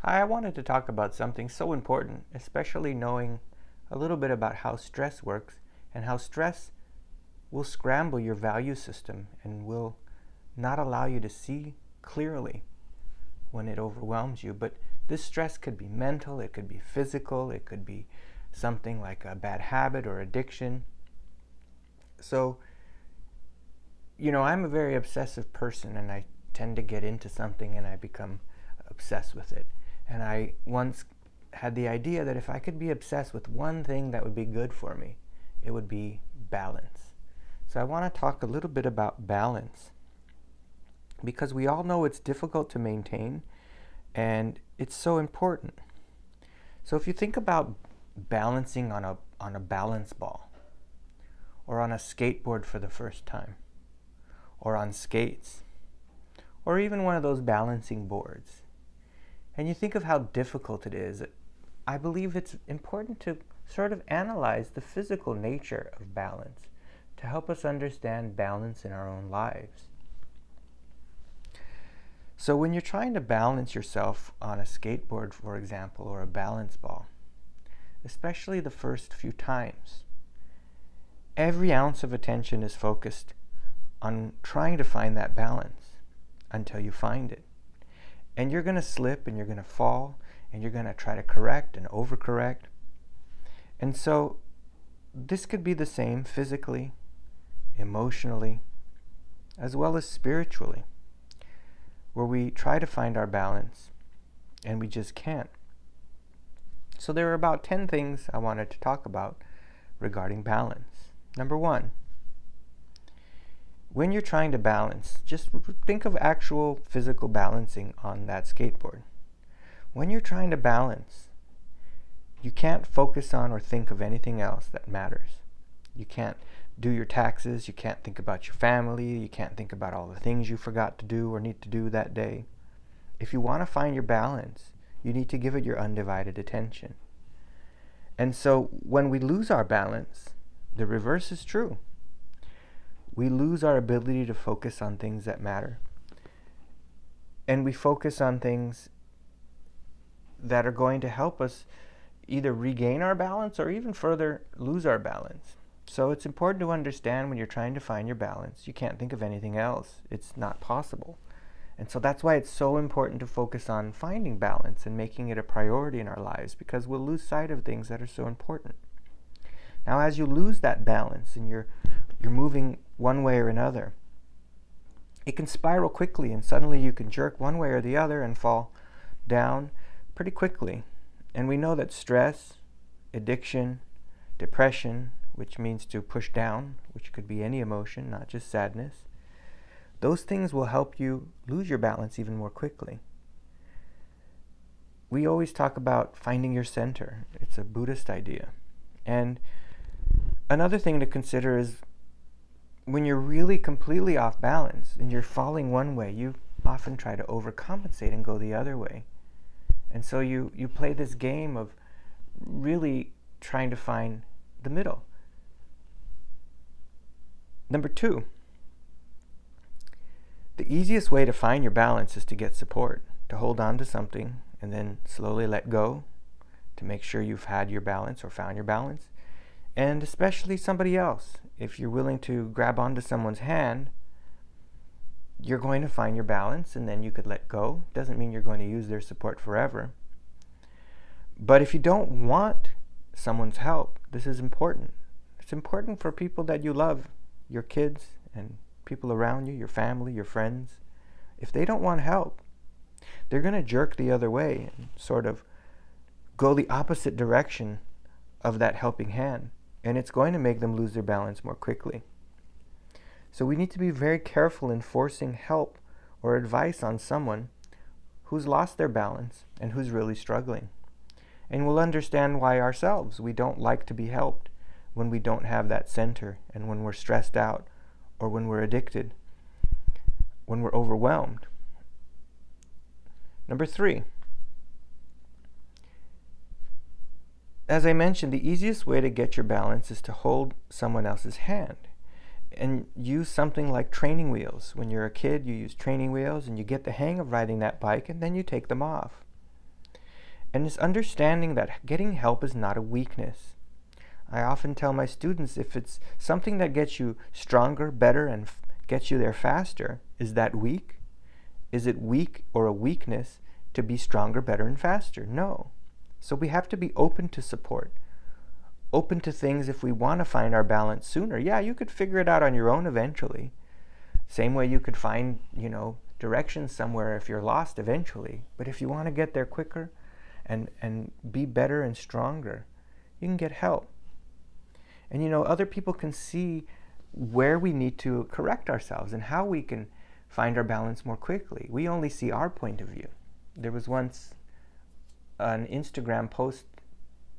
I wanted to talk about something so important, especially knowing a little bit about how stress works and how stress will scramble your value system and will not allow you to see clearly when it overwhelms you. But this stress could be mental, it could be physical, it could be something like a bad habit or addiction. So, I'm a very obsessive person, and I tend to get into something and I become obsessed with it. And I once had the idea that if I could be obsessed with one thing that would be good for me, it would be balance. So I want to talk a little bit about balance, because we all know it's difficult to maintain and it's so important. So if you think about balancing on a balance ball, or on a skateboard for the first time, or on skates, or even one of those balancing boards, and you think of how difficult it is, I believe it's important to sort of analyze the physical nature of balance to help us understand balance in our own lives. So when you're trying to balance yourself on a skateboard, for example, or a balance ball, especially the first few times, every ounce of attention is focused on trying to find that balance until you find it. And you're going to slip and you're going to fall and you're going to try to correct and overcorrect. And so this could be the same physically, emotionally, as well as spiritually, where we try to find our balance and we just can't. So there are about 10 things I wanted to talk about regarding balance. Number 1, when you're trying to balance, just think of actual physical balancing on that skateboard. When you're trying to balance, you can't focus on or think of anything else that matters. You can't do your taxes, you can't think about your family, you can't think about all the things you forgot to do or need to do that day. If you want to find your balance, you need to give it your undivided attention. And so when we lose our balance, the reverse is true. We lose our ability to focus on things that matter. And we focus on things that are going to help us either regain our balance or even further lose our balance. So it's important to understand when you're trying to find your balance, you can't think of anything else. It's not possible. And so that's why it's so important to focus on finding balance and making it a priority in our lives, because we'll lose sight of things that are so important. Now, as you lose that balance and you're moving one way or another, it can spiral quickly, and suddenly you can jerk one way or the other and fall down pretty quickly. And we know that stress, addiction, depression, which means to push down, which could be any emotion, not just sadness, those things will help you lose your balance even more quickly. We always talk about finding your center. It's a Buddhist idea. And another thing to consider is when you're really completely off balance and you're falling one way, you often try to overcompensate and go the other way. And so you play this game of really trying to find the middle. Number 2, the easiest way to find your balance is to get support, to hold on to something and then slowly let go to make sure you've had your balance or found your balance. And especially somebody else. If you're willing to grab onto someone's hand, you're going to find your balance and then you could let go. Doesn't mean you're going to use their support forever. But if you don't want someone's help, this is important. It's important for people that you love, your kids and people around you, your family, your friends. If they don't want help, they're going to jerk the other way and sort of go the opposite direction of that helping hand. And it's going to make them lose their balance more quickly. So we need to be very careful in forcing help or advice on someone who's lost their balance and who's really struggling. And we'll understand why ourselves we don't like to be helped when we don't have that center, and when we're stressed out, or when we're addicted, when we're overwhelmed. Number 3, as I mentioned, the easiest way to get your balance is to hold someone else's hand and use something like training wheels. When you're a kid, you use training wheels and you get the hang of riding that bike and then you take them off. And it's understanding that getting help is not a weakness. I often tell my students, if it's something that gets you stronger, better, and gets you there faster, is that weak? Is it weak or a weakness to be stronger, better, and faster? No. So we have to be open to support, open to things if we want to find our balance sooner. Yeah, you could figure it out on your own eventually. Same way you could find, directions somewhere if you're lost eventually. But if you want to get there quicker and be better and stronger, you can get help. And other people can see where we need to correct ourselves and how we can find our balance more quickly. We only see our point of view. There was once an Instagram post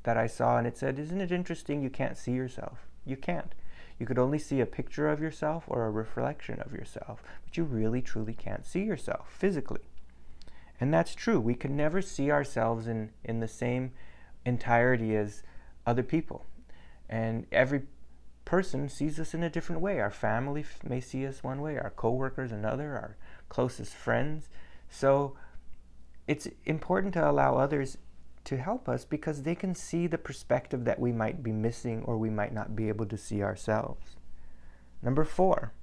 that I saw, and it said, "Isn't it interesting you can't see yourself?" You can't. You could only see a picture of yourself or a reflection of yourself, but you really truly can't see yourself physically. And that's true. We can never see ourselves in the same entirety as other people. And every person sees us in a different way. Our family may see us one way, our coworkers another, our closest friends. So it's important to allow others to help us because they can see the perspective that we might be missing or we might not be able to see ourselves. Number 4,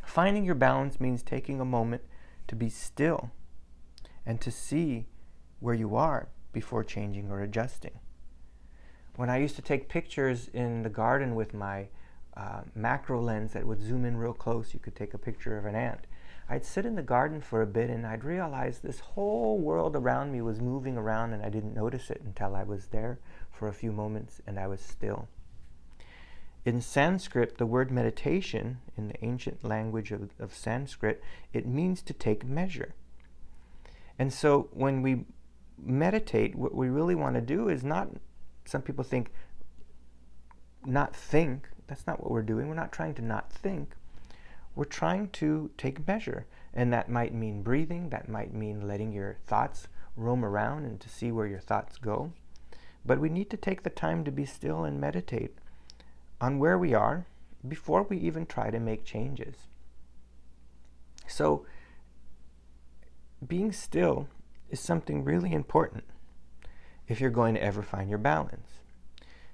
finding your balance means taking a moment to be still and to see where you are before changing or adjusting. When I used to take pictures in the garden with my macro lens that would zoom in real close, you could take a picture of an ant. I'd sit in the garden for a bit and I'd realize this whole world around me was moving around and I didn't notice it until I was there for a few moments and I was still. In Sanskrit, the word meditation, in the ancient language of Sanskrit, it means to take measure. And so when we meditate, what we really want to do is not, some people think, not think. That's not what we're doing. We're not trying to not think. We're trying to take measure. And that might mean breathing. That might mean letting your thoughts roam around and to see where your thoughts go. But we need to take the time to be still and meditate on where we are before we even try to make changes. So being still is something really important if you're going to ever find your balance.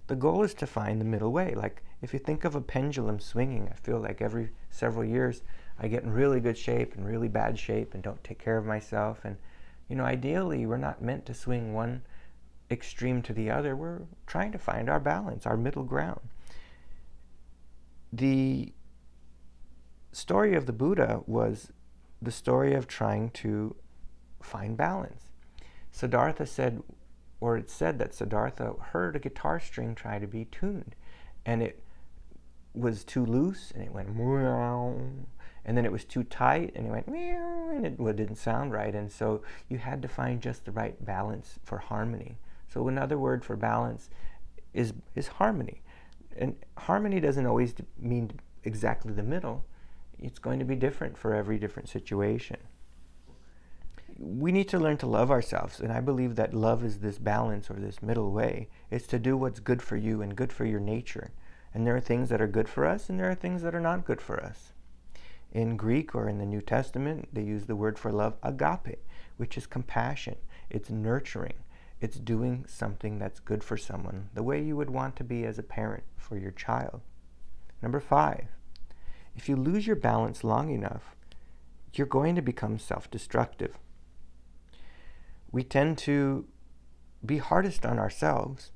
The goal is to find the middle way. Like if you think of a pendulum swinging, I feel like every several years I get in really good shape and really bad shape and don't take care of myself. And ideally we're not meant to swing one extreme to the other. We're trying to find our balance, our middle ground. The story of the Buddha was the story of trying to find balance. Siddhartha said, or it's said that Siddhartha heard a guitar string try to be tuned, and it was too loose, and it went meow, and then it was too tight, and it went meow, and it didn't sound right, and so you had to find just the right balance for harmony. So another word for balance is harmony. And harmony doesn't always mean exactly the middle. It's going to be different for every different situation. We need to learn to love ourselves, and I believe that love is this balance or this middle way. It's to do what's good for you and good for your nature. And there are things that are good for us, and there are things that are not good for us. In Greek or in the New Testament, they use the word for love, agape, which is compassion. It's nurturing. It's doing something that's good for someone, the way you would want to be as a parent for your child. Number 5, if you lose your balance long enough, you're going to become self-destructive. We tend to be hardest on ourselves.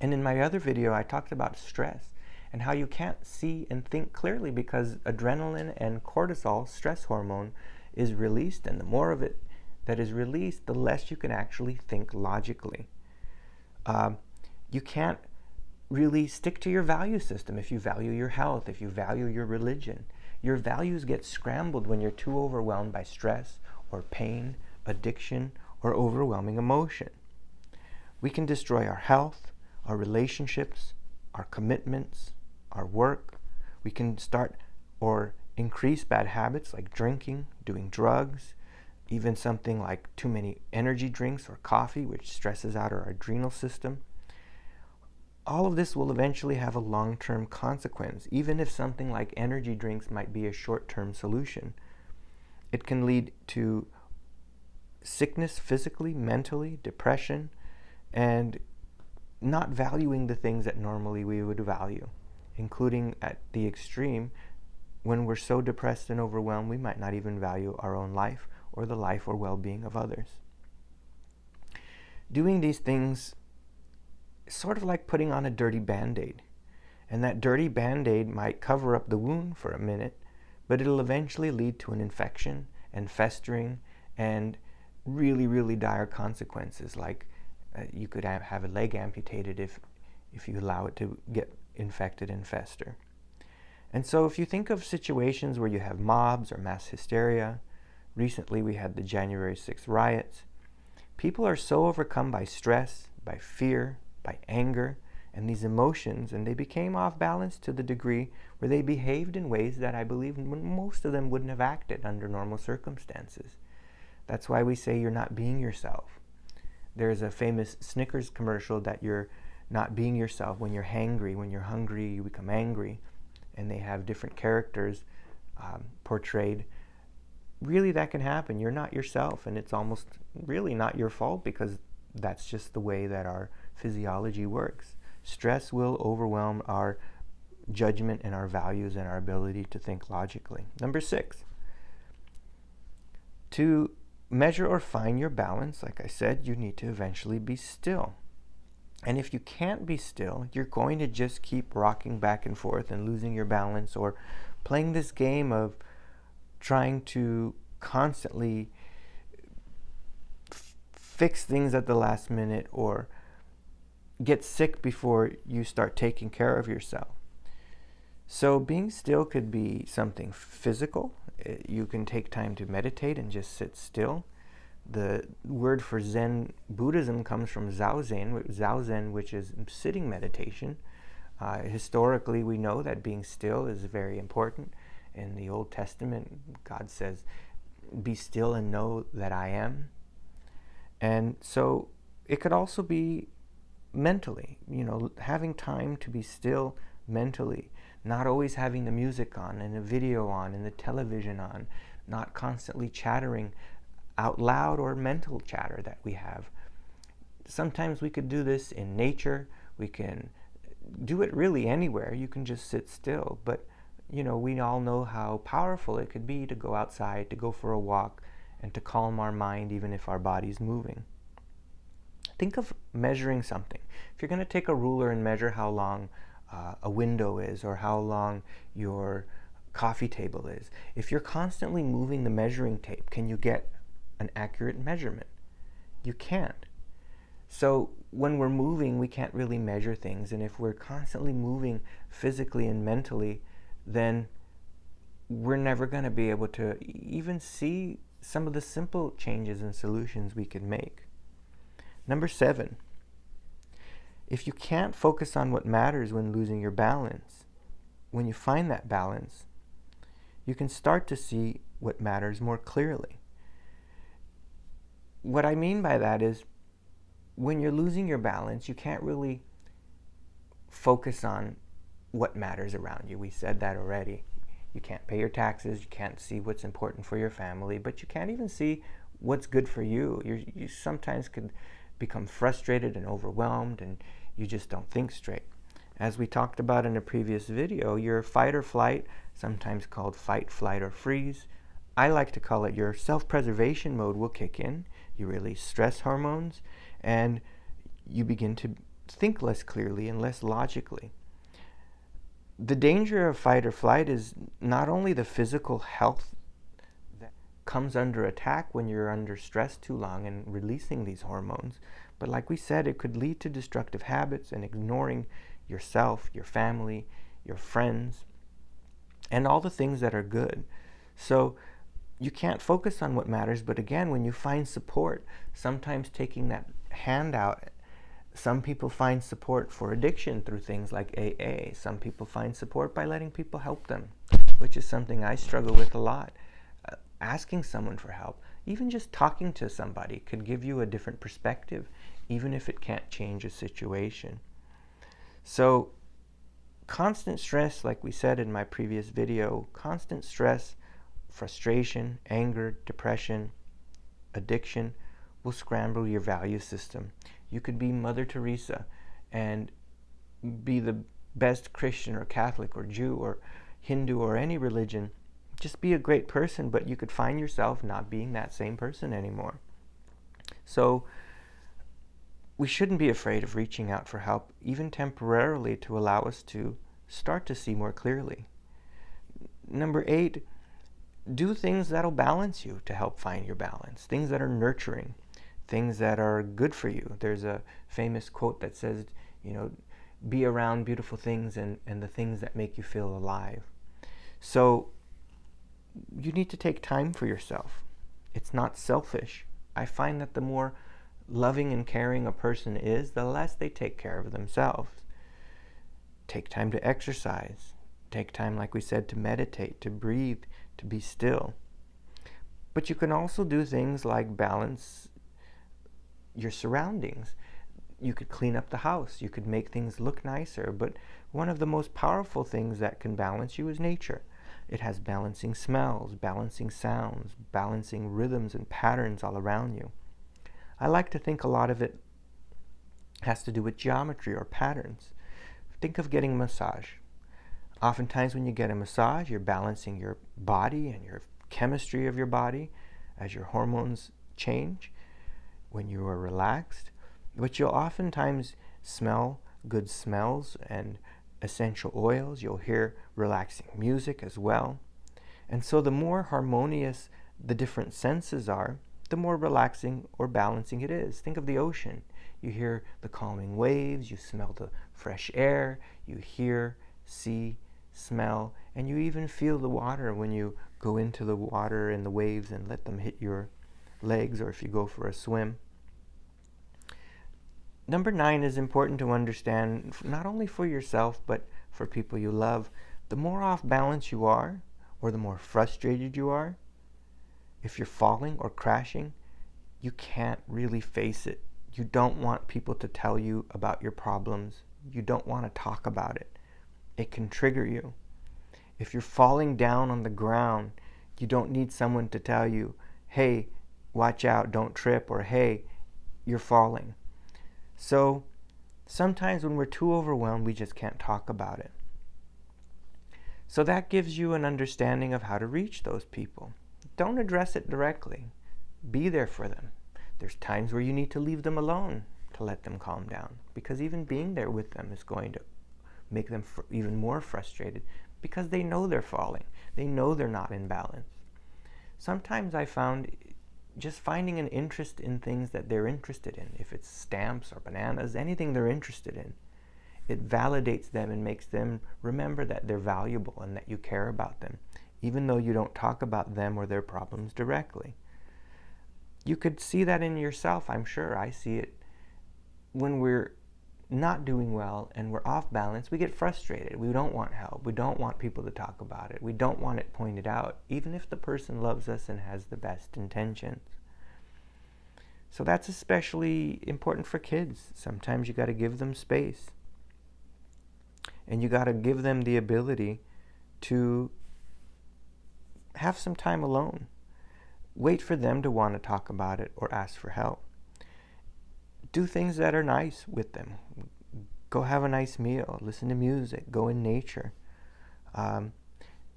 And in my other video, I talked about stress and how you can't see and think clearly because adrenaline and cortisol, stress hormone, is released, and the more of it that is released, the less you can actually think logically. You can't really stick to your value system if you value your health, if you value your religion. Your values get scrambled when you're too overwhelmed by stress or pain, addiction, or overwhelming emotion. We can destroy our health, our relationships, our commitments, our work. We can start or increase bad habits like drinking, doing drugs, even something like too many energy drinks or coffee, which stresses out our adrenal system. All of this will eventually have a long-term consequence, even if something like energy drinks might be a short-term solution. It can lead to sickness physically, mentally, depression, and not valuing the things that normally we would value, including at the extreme, when we're so depressed and overwhelmed, we might not even value our own life or the life or well-being of others. Doing these things is sort of like putting on a dirty Band-Aid. And that dirty Band-Aid might cover up the wound for a minute, but it'll eventually lead to an infection and festering and really, really dire consequences, like you could have a leg amputated if you allow it to get infected and fester. And so if you think of situations where you have mobs or mass hysteria, recently we had the January 6th riots, people are so overcome by stress, by fear, by anger, and these emotions, and they became off balance to the degree where they behaved in ways that I believe most of them wouldn't have acted under normal circumstances. That's why we say you're not being yourself. There's a famous Snickers commercial that you're not being yourself. When you're hangry, when you're hungry, you become angry. And they have different characters portrayed. Really, that can happen. You're not yourself, and it's almost really not your fault, because that's just the way that our physiology works. Stress will overwhelm our judgment and our values and our ability to think logically. Number 6, to measure or find your balance, like I said, you need to eventually be still. And if you can't be still, you're going to just keep rocking back and forth and losing your balance, or playing this game of trying to constantly fix things at the last minute, or get sick before you start taking care of yourself. So being still could be something physical. You can take time to meditate and just sit still. The word for Zen Buddhism comes from Zazen, which is sitting meditation. Historically, we know that being still is very important. In the Old Testament, God says, "Be still and know that I am." And so it could also be mentally, having time to be still mentally, not always having the music on and the video on and the television on, not constantly chattering out loud, or mental chatter that we have. Sometimes we could do this in nature. We can do it really anywhere. You can just sit still. But, we all know how powerful it could be to go outside, to go for a walk, and to calm our mind even if our body's moving. Think of measuring something. If you're going to take a ruler and measure how long a window is, or how long your coffee table is, if you're constantly moving the measuring tape, can you get an accurate measurement? You can't. So when we're moving, we can't really measure things. And if we're constantly moving physically and mentally, then we're never going to be able to even see some of the simple changes and solutions we can make. Number 7, if you can't focus on what matters when losing your balance, when you find that balance, you can start to see what matters more clearly. What I mean by that is, when you're losing your balance, you can't really focus on what matters around you. We said that already. You can't pay your taxes, you can't see what's important for your family, but you can't even see what's good for you. You sometimes could become frustrated and overwhelmed, and you just don't think straight. As we talked about in a previous video, your fight or flight, sometimes called fight, flight, or freeze, I like to call it your self-preservation mode, will kick in. You release stress hormones, and you begin to think less clearly and less logically. The danger of fight or flight is not only the physical health that comes under attack when you're under stress too long and releasing these hormones, but like we said, it could lead to destructive habits and ignoring yourself, your family, your friends, and all the things that are good. So you can't focus on what matters, but again, when you find support, sometimes taking that hand out. Some people find support for addiction through things like AA. Some people find support by letting people help them, which is something I struggle with a lot. Asking someone for help, even just talking to somebody, could give you a different perspective, even if it can't change a situation. So constant stress, like we said in my previous video, constant stress, frustration, anger, depression, addiction will scramble your value system. You could be Mother Teresa and be the best Christian or Catholic or Jew or Hindu or any religion. Just be a great person, but you could find yourself not being that same person anymore. So we shouldn't be afraid of reaching out for help, even temporarily, to allow us to start to see more clearly. Number 8, do things that'll balance you to help find your balance. Things that are nurturing, things that are good for you. There's a famous quote that says, be around beautiful things and the things that make you feel alive. So you need to take time for yourself. It's not selfish. I find that the more loving and caring a person is, the less they take care of themselves. Take time to exercise. Take time, like we said, to meditate, to breathe, to be still. But you can also do things like balance your surroundings. You could clean up the house. You could make things look nicer. But one of the most powerful things that can balance you is nature. It has balancing smells, balancing sounds, balancing rhythms and patterns all around you. I like to think a lot of it has to do with geometry or patterns. Think of getting a massage. Oftentimes when you get a massage, you're balancing your body and your chemistry of your body as your hormones change when you are relaxed. But you'll oftentimes smell good smells and essential oils. You'll hear relaxing music as well. And so the more harmonious the different senses are, the more relaxing or balancing it is. Think of the ocean. You hear the calming waves, you smell the fresh air, you hear, see, smell, and you even feel the water when you go into the water and the waves and let them hit your legs, or if you go for a swim. Number 9 is important to understand, not only for yourself, but for people you love. The more off balance you are, or the more frustrated you are, if you're falling or crashing, you can't really face it. You don't want people to tell you about your problems. You don't want to talk about it. It can trigger you. If you're falling down on the ground, you don't need someone to tell you, hey, watch out, don't trip, or hey, you're falling. So sometimes when we're too overwhelmed, we just can't talk about it. So that gives you an understanding of how to reach those people. Don't address it directly. Be there for them. There's times where you need to leave them alone to let them calm down, because even being there with them is going to make them even more frustrated, because they know they're falling. They know they're not in balance. Sometimes I found just finding an interest in things that they're interested in, if it's stamps or bananas, anything they're interested in, it validates them and makes them remember that they're valuable and that you care about them, even though you don't talk about them or their problems directly. You could see that in yourself, I'm sure. I see it when we're not doing well and we're off balance. We get frustrated. We don't want help. We don't want people to talk about it. We don't want it pointed out, even if the person loves us and has the best intentions. So that's especially important for kids. Sometimes you got to give them space. And you got to give them the ability to have some time alone. Wait for them to want to talk about it or ask for help. Do things that are nice with them. Go have a nice meal, listen to music, go in nature.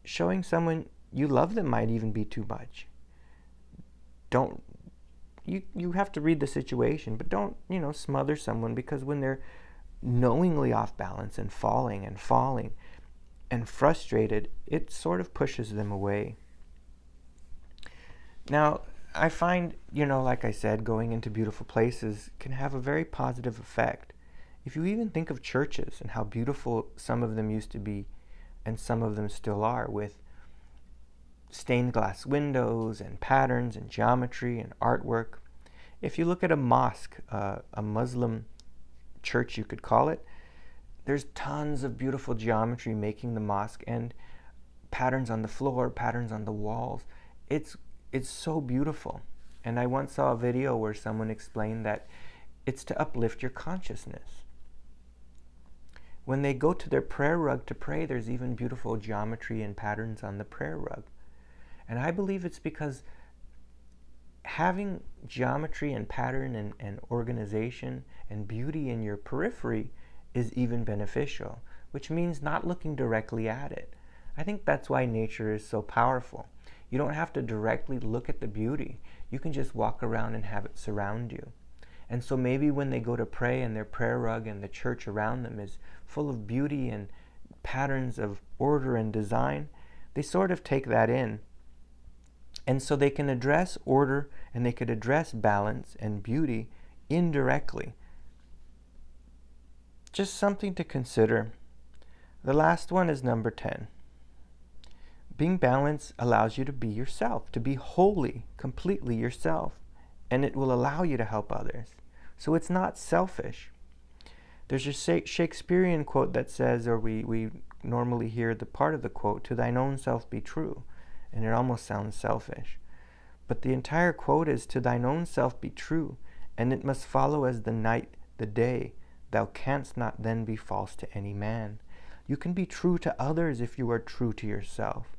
Showing someone you love them might even be too much. You have to read the situation, but don't, smother someone, because when they're knowingly off balance and falling and frustrated, it sort of pushes them away. Now, I find, like I said, going into beautiful places can have a very positive effect. If you even think of churches and how beautiful some of them used to be, and some of them still are, with stained glass windows and patterns and geometry and artwork. If you look at a mosque, a Muslim church you could call it, there's tons of beautiful geometry making the mosque, and patterns on the floor, patterns on the walls. It's so beautiful. And I once saw a video where someone explained that it's to uplift your consciousness. When they go to their prayer rug to pray, there's even beautiful geometry and patterns on the prayer rug. And I believe it's because having geometry and pattern and organization and beauty in your periphery is even beneficial, which means not looking directly at it. I think that's why nature is so powerful. You don't have to directly look at the beauty. You can just walk around and have it surround you. And so maybe when they go to pray and their prayer rug and the church around them is full of beauty and patterns of order and design, they sort of take that in. And so they can address order and they could address balance and beauty indirectly. Just something to consider. The last one is number 10. Being balanced allows you to be yourself, to be wholly, completely yourself, and it will allow you to help others. So it's not selfish. There's a Shakespearean quote that says, or we normally hear the part of the quote, "To thine own self be true," and it almost sounds selfish. But the entire quote is, "To thine own self be true, and it must follow as the night, the day. Thou canst not then be false to any man." You can be true to others if you are true to yourself.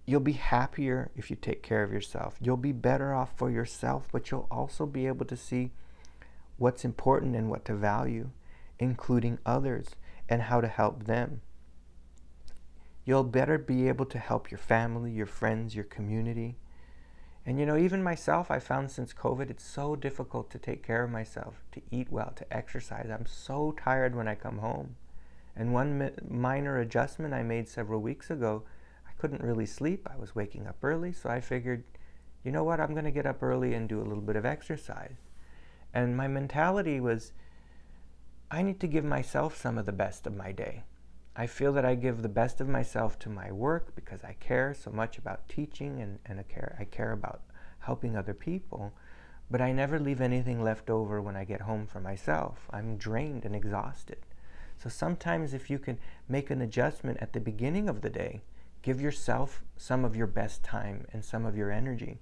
You'll be happier if you take care of yourself. You'll be better off for yourself, but you'll also be able to see what's important and what to value, including others, and how to help them. You'll better be able to help your family, your friends, your community. And even myself, I found since COVID, it's so difficult to take care of myself, to eat well, to exercise. I'm so tired when I come home. And one minor adjustment I made several weeks ago, I couldn't really sleep. I was waking up early, so I figured, you know what, I'm going to get up early and do a little bit of exercise. And my mentality was, I need to give myself some of the best of my day. I feel that I give the best of myself to my work because I care so much about teaching and I care about helping other people, but I never leave anything left over when I get home for myself. I'm drained and exhausted. So sometimes if you can make an adjustment at the beginning of the day, give yourself some of your best time and some of your energy.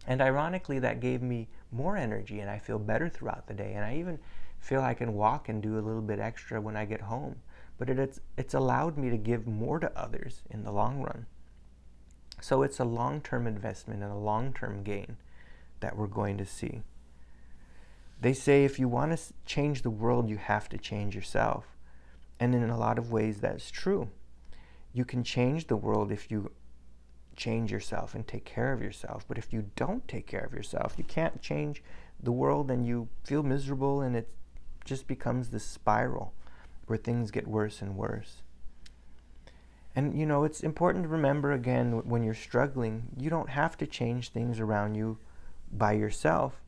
And ironically, that gave me more energy and I feel better throughout the day. And I even feel I can walk and do a little bit extra when I get home. But it's allowed me to give more to others in the long run. So it's a long-term investment and a long-term gain that we're going to see. They say if you want to change the world, you have to change yourself. And in a lot of ways, that's true. You can change the world if you change yourself and take care of yourself. But if you don't take care of yourself, you can't change the world and you feel miserable and it just becomes this spiral where things get worse and worse. And it's important to remember again, when you're struggling, you don't have to change things around you by yourself.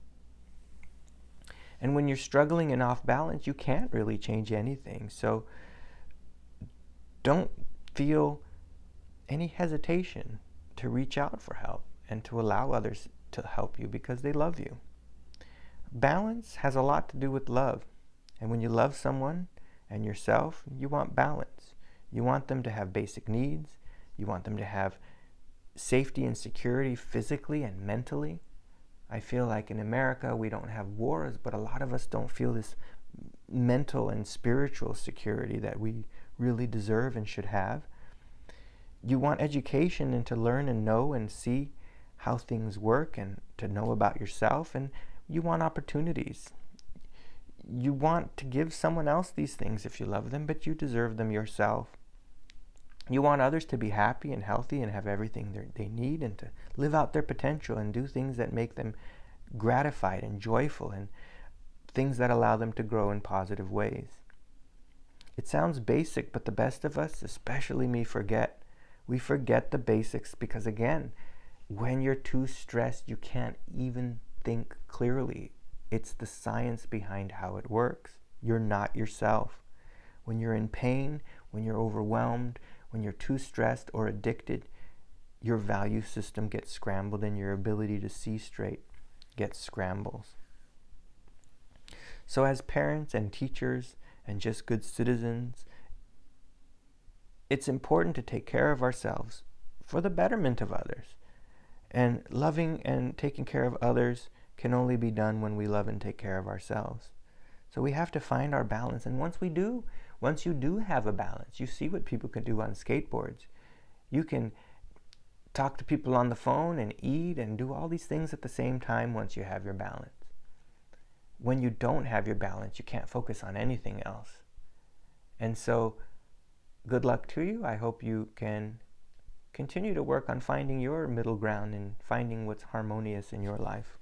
And when you're struggling and off balance, you can't really change anything. So don't feel any hesitation to reach out for help and to allow others to help you because they love you. Balance has a lot to do with love. And when you love someone and yourself, you want balance. You want them to have basic needs. You want them to have safety and security physically and mentally. I feel like in America we don't have wars, but a lot of us don't feel this mental and spiritual security that we really deserve and should have. You want education and to learn and know and see how things work and to know about yourself, and you want opportunities. You want to give someone else these things if you love them, but you deserve them yourself. You want others to be happy and healthy and have everything they need and to live out their potential and do things that make them gratified and joyful and things that allow them to grow in positive ways. It sounds basic, but the best of us, especially me, forget. We forget the basics because, again, when you're too stressed, you can't even think clearly. It's the science behind how it works. You're not yourself. When you're in pain, when you're overwhelmed, when you're too stressed or addicted, your value system gets scrambled and your ability to see straight gets scrambles. So as parents and teachers and just good citizens, it's important to take care of ourselves for the betterment of others. And loving and taking care of others can only be done when we love and take care of ourselves. So we have to find our balance. And once you do have a balance, you see what people can do on skateboards. You can talk to people on the phone and eat and do all these things at the same time once you have your balance. When you don't have your balance, you can't focus on anything else. And so, good luck to you. I hope you can continue to work on finding your middle ground and finding what's harmonious in your life.